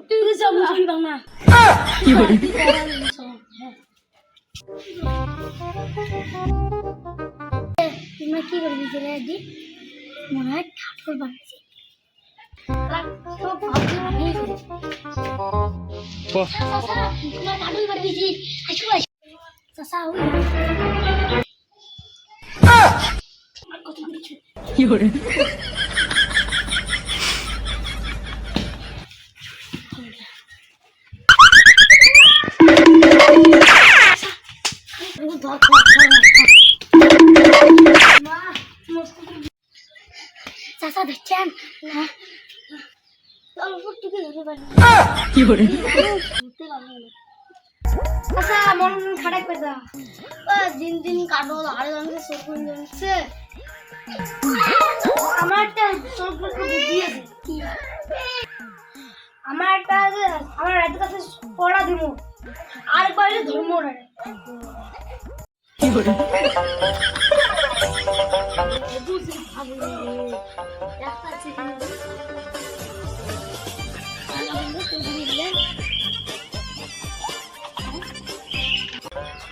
তুই সব মুসলিম বাংলা কি করে তোমরা কি করবি চলে দি মনে হয় ঠাকুর বানাইছে সব ভাবতে ভাবি তোমার ঠাকুর বানাইছি আসো আসো চাচা হই কি করে চাচা দেখছেন না অল্প টুকে ধরে পারি কি করে আচ্ছা মন খারাপ করে দা দিন দিন কাটো আরে অনেক সরকুন জমছে আমার একটা সরকুন বুদ্ধি আছে কি আমার একটা আমার রাতের কাছে পড়া দিব আর বাইরে ধর্ম রে কি করে বুঝি ভাবি একটা চিকেন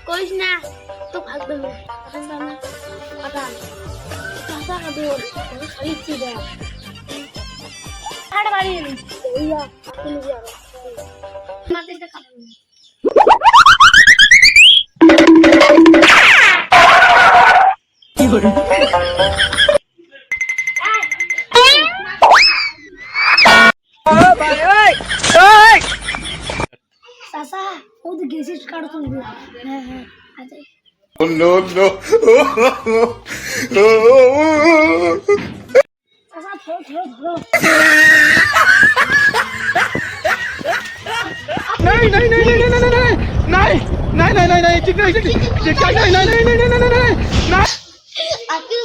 কইস না তো ভাগবে না এখন না আটা কাঁচা কাদর খালি চিড়া আর বাড়ি নেই ওইয়া আপনি যাও মাটিটা কাটুন কি করে চাচা ও তো গেছিস কাটুন হ্যাঁ হ্যাঁ আচ্ছা Oh no no! চাচা ধরো ধরো ধরো नहीं नहीं नहीं नहीं नहीं नहीं नहीं नहीं नहीं नहीं नहीं ठीक नहीं ठीक नहीं नहीं नहीं नहीं नहीं नहीं আপনি